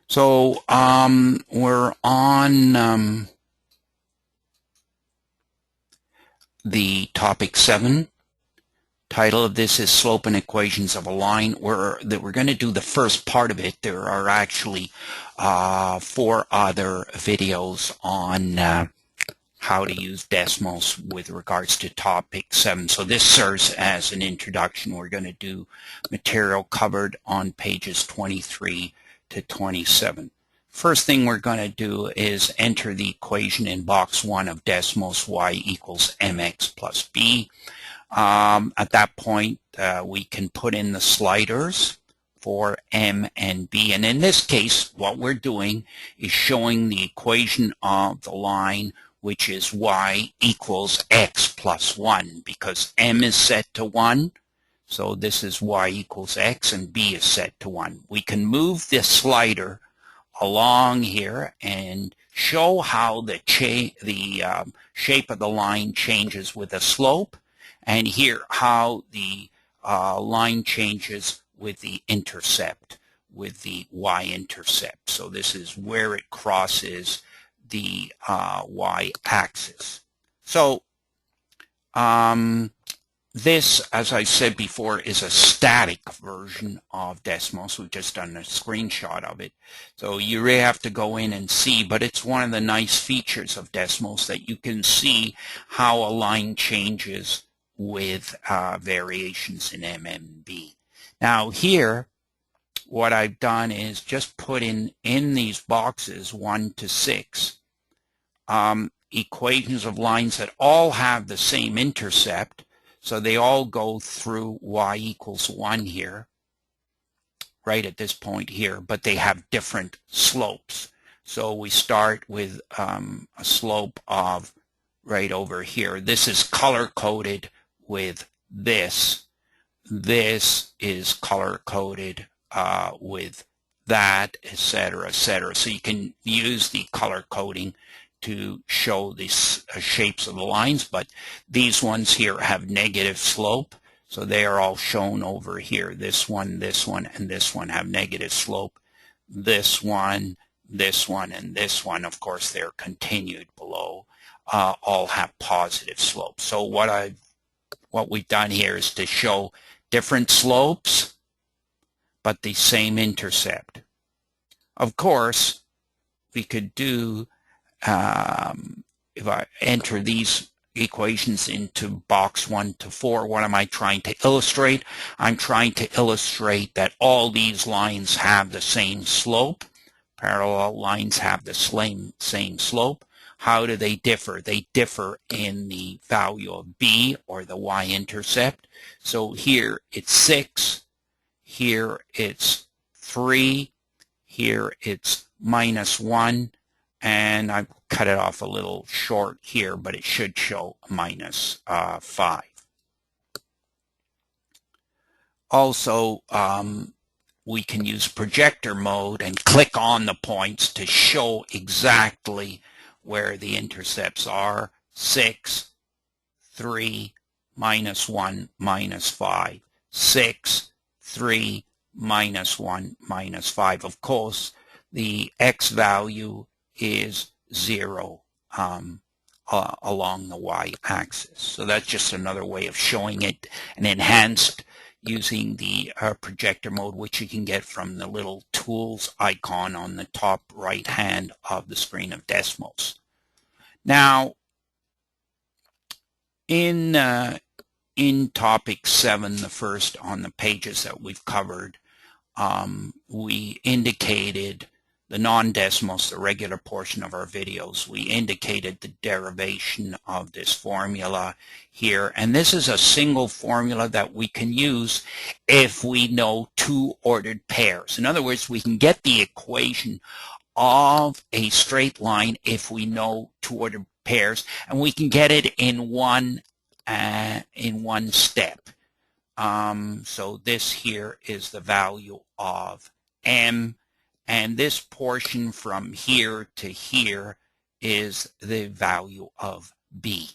So we're on the topic 7. Title of this is Slope and Equations of a Line. We're going to do the first part of it. There are actually 4 other videos on how to use Desmos with regards to topic 7. So this serves as an introduction. We're going to do material covered on pages 23 to 27. First thing we're going to do is enter the equation in box 1 of Desmos, y equals mx plus b. At that point, we can put in the sliders for m and b. And in this case, what we're doing is showing the equation of the line, which is y equals x plus 1, because m is set to 1. So this is y equals x, and b is set to 1. We can move this slider along here and show how the shape of the line changes with a slope, and here how the line changes with the intercept, with the y-intercept. So this is where it crosses the y-axis. So this, as I said before, is a static version of Desmos. We've just done a screenshot of it. So you really have to go in and see, but it's one of the nice features of Desmos that you can see how a line changes with variations in M and B. Now here, what I've done is just put in these boxes 1 to 6 equations of lines that all have the same intercept. So they all go through y equals 1 here, right at this point here, but they have different slopes. So we start with a slope of right over here. This is color-coded with this. This is color-coded with that, etc., etc. So you can use the color coding to show these shapes of the lines, but these ones here have negative slope, so they are all shown over here. This one, and this one have negative slope. This one, and this one, of course, they're continued below, all have positive slope. So what we've done here is to show different slopes, but the same intercept. Of course, we could do if I enter these equations into box 1 to 4, what am I trying to illustrate? I'm trying to illustrate that all these lines have the same slope. Parallel lines have the same slope. How do they differ? They differ in the value of b, or the y-intercept. So here it's 6, here it's 3, here it's -1, and I've cut it off a little short here, but it should show -5. Also, we can use projector mode and click on the points to show exactly where the intercepts are. 6, 3, -1, -5. 6, 3, -1, -5. Of course, the x value is 0 along the y-axis. So that's just another way of showing it, and enhanced using the projector mode, which you can get from the little tools icon on the top right hand of the screen of Desmos. Now, in topic 7, the first on the pages that we've covered, we indicated the non-Desmos, the regular portion of our videos. We indicated the derivation of this formula here, and this is a single formula that we can use if we know 2 ordered pairs. In other words, we can get the equation of a straight line if we know 2 ordered pairs, and we can get it in one step. So this here is the value of m, and this portion from here to here is the value of b.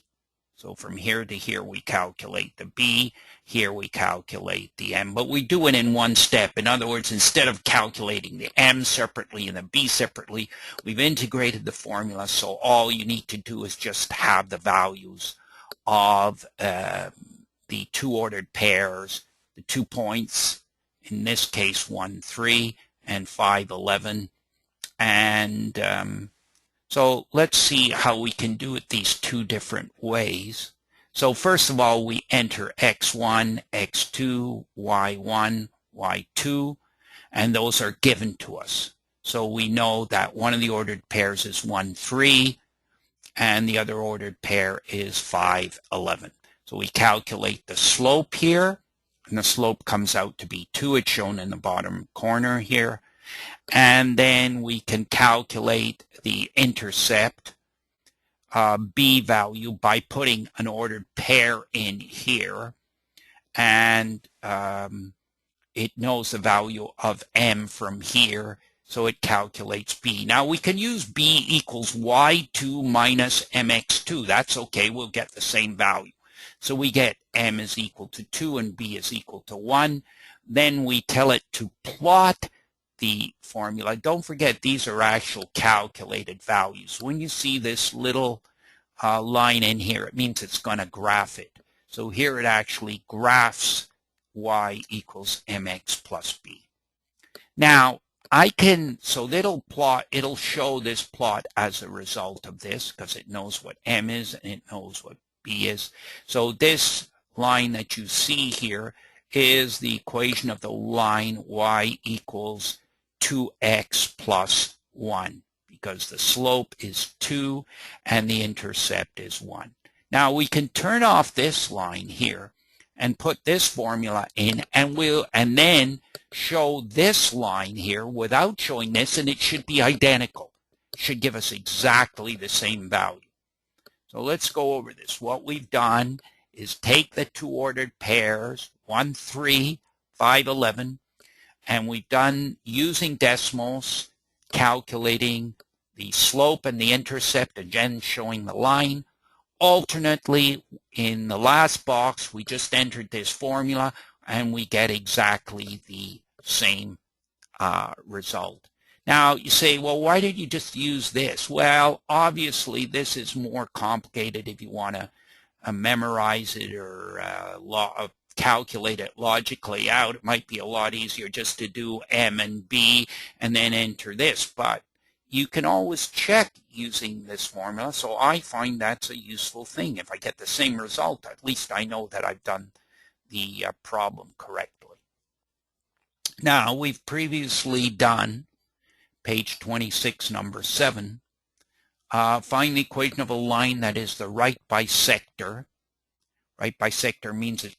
So from here to here, we calculate the b. Here we calculate the m, but we do it in one step. In other words, instead of calculating the m separately and the b separately, we've integrated the formula, so all you need to do is just have the values of the two ordered pairs, the 2 points, in this case 1, 3, and 5, 11. And so let's see how we can do it these two different ways. So first of all, we enter x1, x2, y1, y2, and those are given to us. So we know that one of the ordered pairs is 1, 3, and the other ordered pair is 5, 11. So we calculate the slope here, and the slope comes out to be 2. It's shown in the bottom corner here. And then we can calculate the intercept b value by putting an ordered pair in here, and it knows the value of m from here, so it calculates b. Now we can use b equals y2 minus mx2. That's okay, we'll get the same value. So we get m is equal to 2 and b is equal to 1. Then we tell it to plot the formula. Don't forget, these are actual calculated values. When you see this little line in here, it means it's going to graph it. So here it actually graphs y equals mx plus b. Now so it'll show this plot as a result of this, because it knows what m is and it knows what b is. So this line that you see here is the equation of the line y equals 2x plus 1, because the slope is 2 and the intercept is 1. Now we can turn off this line here and put this formula in, and then show this line here without showing this, and it should be identical. It should give us exactly the same value. So let's go over this. What we've done is take the two ordered pairs, 1, 3, 5, 11, and we've done, using Desmos, calculating the slope and the intercept, again showing the line. Alternately, in the last box, we just entered this formula and we get exactly the same result. Now you say, well, why did you just use this? Well, obviously this is more complicated if you want to memorize it or calculate it logically out. It might be a lot easier just to do m and b and then enter this, but you can always check using this formula, so I find that's a useful thing. If I get the same result, at least I know that I've done the problem correctly. Now, we've previously done page 26, number 7. Find the equation of a line that is the right bisector. Right bisector means it's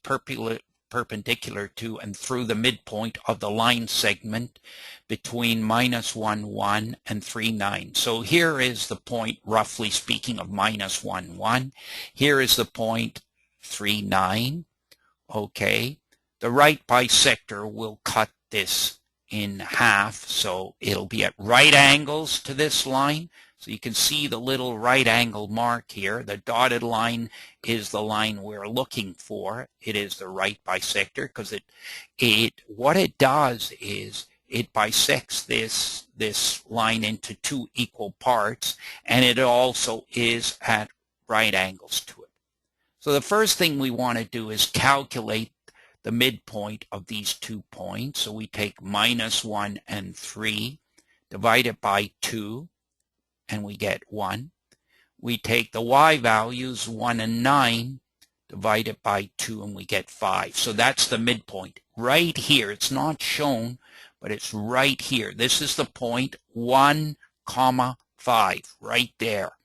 perpendicular to and through the midpoint of the line segment between -1, 1 and 3, 9. So here is the point, roughly speaking, of -1, 1. Here is the point 3, 9. Okay. The right bisector will cut this in half, so it'll be at right angles to this line. So you can see the little right angle mark here. The dotted line is the line we're looking for. It is the right bisector, because what it does is it bisects this line into two equal parts, and it also is at right angles to it. So the first thing we want to do is calculate the midpoint of these 2 points. So we take -1 and 3, divide it by 2, and we get 1. We take the y values, 1 and 9, divide it by 2, and we get 5. So that's the midpoint right here. It's not shown, but it's right here. This is the point 1, 5, right there.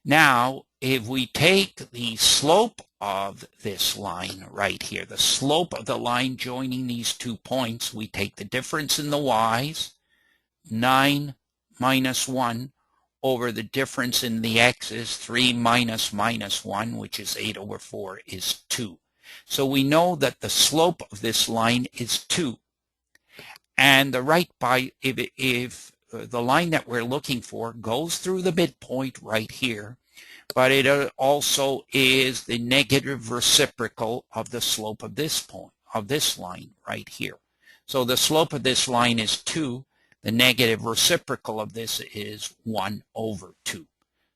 Now, if we take the slope of this line right here, the slope of the line joining these 2 points, we take the difference in the y's, 9 minus 1, over the difference in the x's, 3 minus -1, which is 8/4, is 2. So we know that the slope of this line is 2. And if the line that we're looking for goes through the midpoint right here, but it also is the negative reciprocal of the slope of this point, of this line right here. So the slope of this line is 2. The negative reciprocal of this is 1 over 2.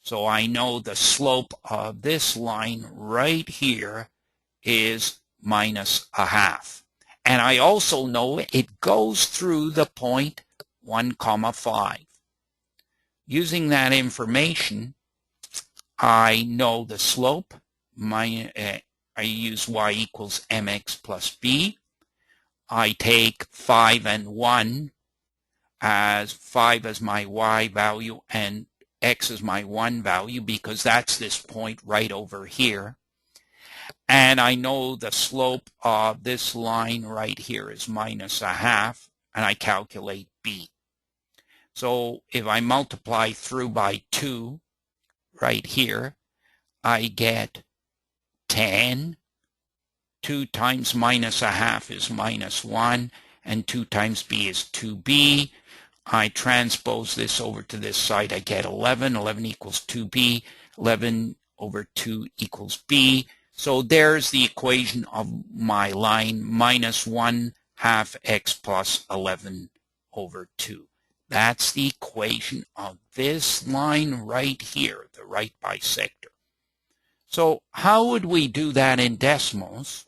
So I know the slope of this line right here is minus a half. And I also know it goes through the point 1, 5. Using that information, I know the slope. I use y equals mx plus b. I take 5 and 1 as 5 as my y value and x is my 1 value because that's this point right over here. And I know the slope of this line right here is minus a half, and I calculate b. So if I multiply through by 2 right here, I get 10. 2 times minus a half is minus 1, and 2 times b is 2b. I transpose this over to this side, I get 11. 11 equals 2b. 11 over 2 equals b. So there's the equation of my line, minus 1 half x plus 11 over 2. That's the equation of this line right here, the right bisector. So how would we do that in Desmos?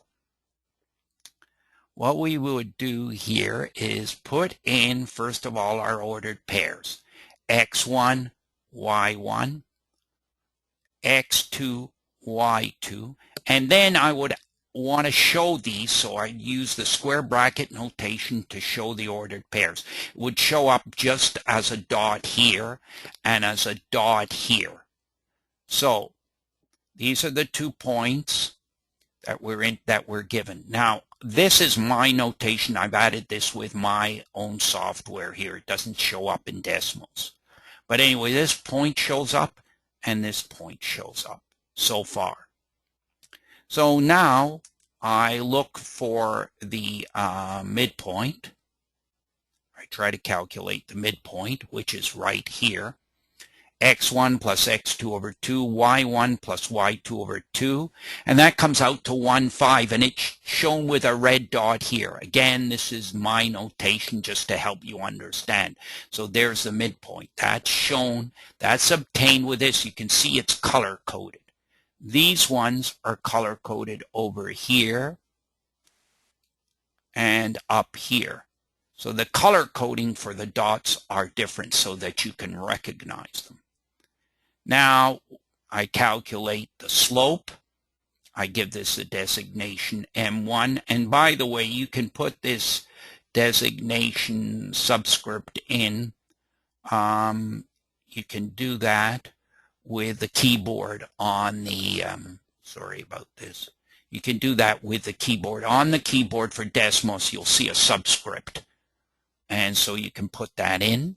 What we would do here is put in, first of all, our ordered pairs. x1, y1, x2, y2, and then I would want to show these, so I use the square bracket notation to show the ordered pairs. It would show up just as a dot here and as a dot here. So these are the 2 points that we're given. Now, this is my notation. I've added this with my own software here. It doesn't show up in Desmos. But anyway, this point shows up and this point shows up so far. So now I look for the midpoint. I try to calculate the midpoint, which is right here. x1 plus x2 over 2, y1 plus y2 over 2, and that comes out to 1, 5, and it's shown with a red dot here. Again, this is my notation just to help you understand. So there's the midpoint. That's shown, that's obtained with this. You can see it's color-coded. These ones are color-coded over here and up here. So the color coding for the dots are different so that you can recognize them. Now I calculate the slope. I give this a designation M1. And by the way, you can put this designation subscript in. You can do that with the keyboard on the, sorry about this. You can do that with the keyboard. On the keyboard for Desmos, you'll see a subscript. And so you can put that in.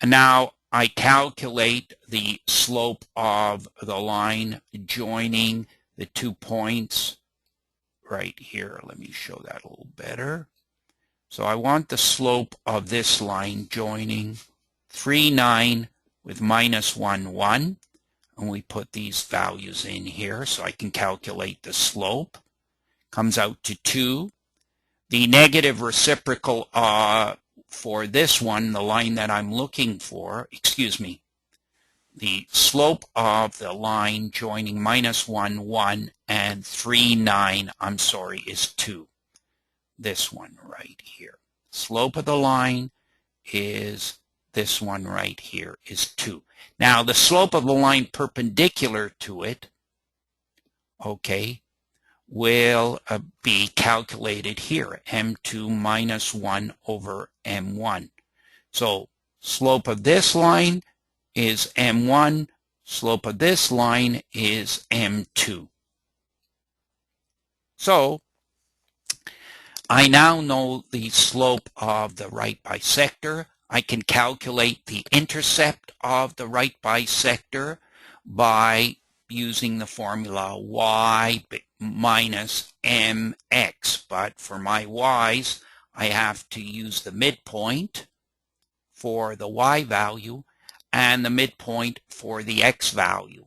And now I calculate the slope of the line joining the 2 points right here. Let me show that a little better. So I want the slope of this line joining 3, 9 with minus 1, 1. And we put these values in here so I can calculate the slope. Comes out to 2. The negative reciprocal for this one, the line that I'm looking for, the slope of the line joining minus 1, 1 and 3, 9, is 2. This one right here. Slope of the line is this one right here is 2. Now the slope of the line perpendicular to it, okay, will be calculated here, M2 minus 1 over M1. So slope of this line is M1, slope of this line is M2. So I now know the slope of the right bisector. I can calculate the intercept of the right bisector by using the formula y minus mx. But for my y's, I have to use the midpoint for the y value, and the midpoint for the x value.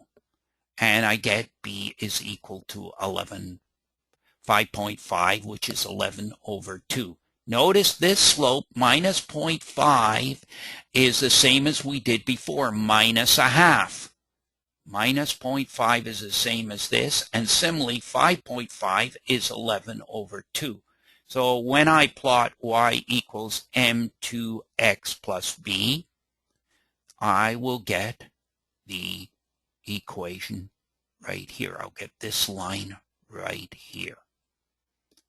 And I get b is equal to 5.5, which is 11/2. Notice this slope, minus 0.5, is the same as we did before, minus a half. Minus 0.5 is the same as this, and similarly, 5.5 is 11/2. So when I plot y equals m2x plus b, I will get the equation right here. I'll get this line right here,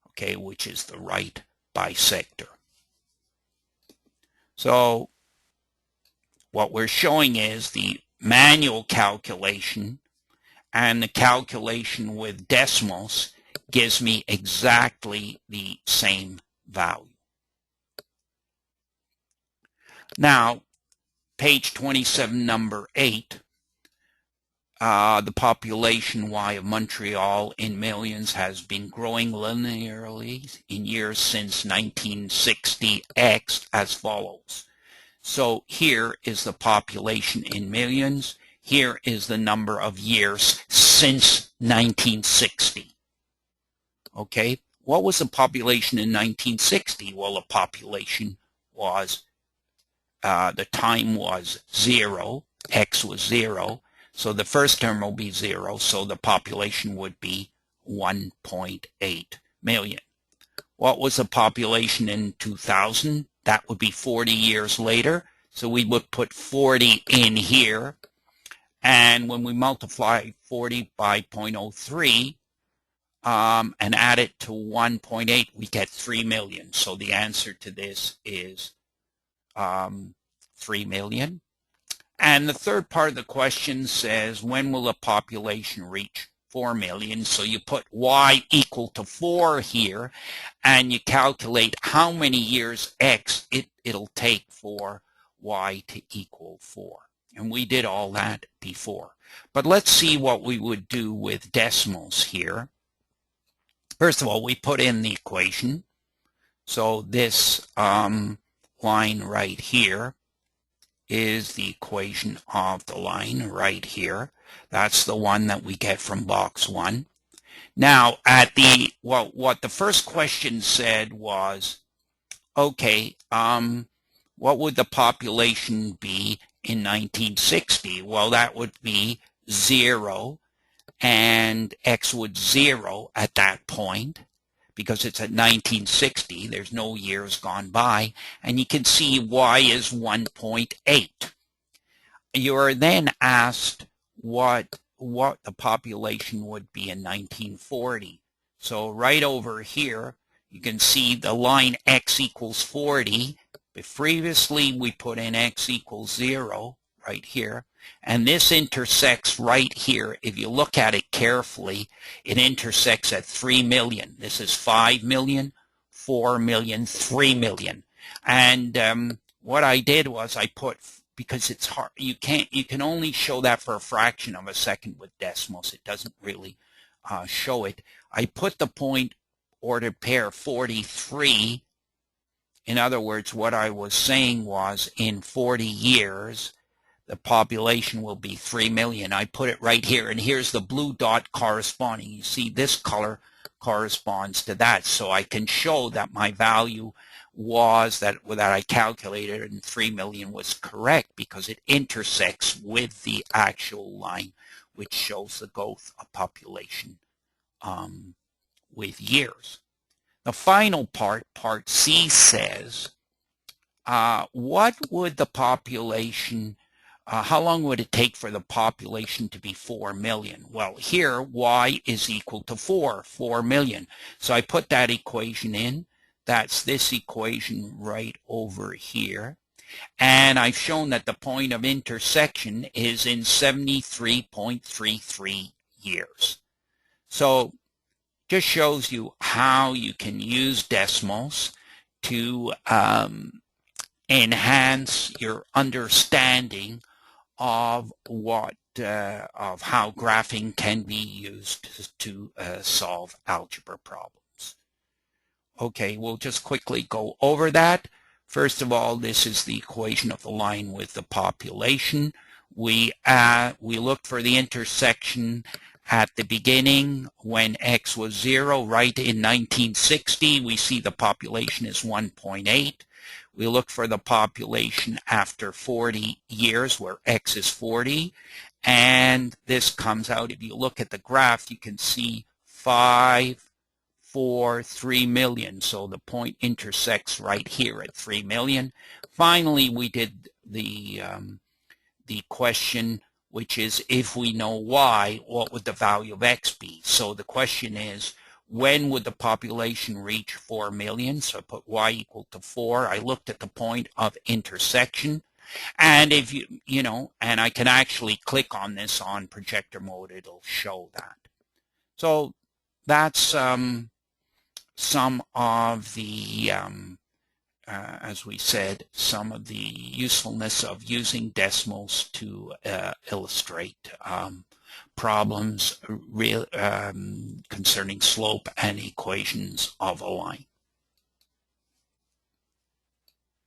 okay, which is the right bisector. So what we're showing is the manual calculation and the calculation with Desmos gives me exactly the same value. Now, page 27, number 8, the population Y of Montreal in millions has been growing linearly in years since 1960 X as follows. So here is the population in millions. Here is the number of years since 1960. Okay, what was the population in 1960? Well, the population was, the time was 0, X was 0. So the first term will be 0, so the population would be 1.8 million. What was the population in 2000? That would be 40 years later. So we would put 40 in here. And when we multiply 40 by 0.03 and add it to 1.8, we get 3 million. So the answer to this is 3 million. And the third part of the question says, when will the population reach 4 million? So you put y equal to 4 here, and you calculate how many years x it'll take for y to equal 4. And we did all that before. But let's see what we would do with Desmos here. First of all, we put in the equation. So this line right here is the equation of the line right here. That's the one that we get from box 1. Now, what the first question said was, okay, what would the population be in 1960? Well, that would be 0, and x would 0 at that point, because it's at 1960, there's no years gone by, and you can see y is 1.8. You are then asked what the population would be in 1940. So right over here, you can see the line x equals 40, but previously we put in x equals 0 right here. And this intersects right here. If you look at it carefully, it intersects at 3 million. This is 5 million, 4 million, 3 million. And what I did was I put, because it's hard, you can only show that for a fraction of a second with Desmos. It doesn't really show it. I put the point ordered pair 43. In other words, what I was saying was in 40 years, the population will be 3 million. I put it right here, and here's the blue dot corresponding. You see this color corresponds to that. So I can show that my value was that I calculated, and 3 million was correct because it intersects with the actual line, which shows the growth of population with years. The final part, part C, says, what would the population how long would it take for the population to be 4 million? Well, here y is equal to 4 million. So I put that equation in. That's this equation right over here. And I've shown that the point of intersection is in 73.33 years. So just shows you how you can use Desmos to enhance your understanding of of how graphing can be used to solve algebra problems. Okay, we'll just quickly go over that. First of all, this is the equation of the line with the population. We looked for the intersection at the beginning when x was 0, right in 1960. We see the population is 1.8. We look for the population after 40 years where x is 40. And this comes out, if you look at the graph, you can see 5, 4, 3 million. So the point intersects right here at 3 million. Finally, we did the question, which is if we know y, what would the value of x be? So the question is, when would the population reach 4 million? So I put y equal to 4. I looked at the point of intersection. And if and I can actually click on this on projector mode, it'll show that. So that's some of the, as we said, some of the usefulness of using Desmos to illustrate problems concerning slope and equations of a line.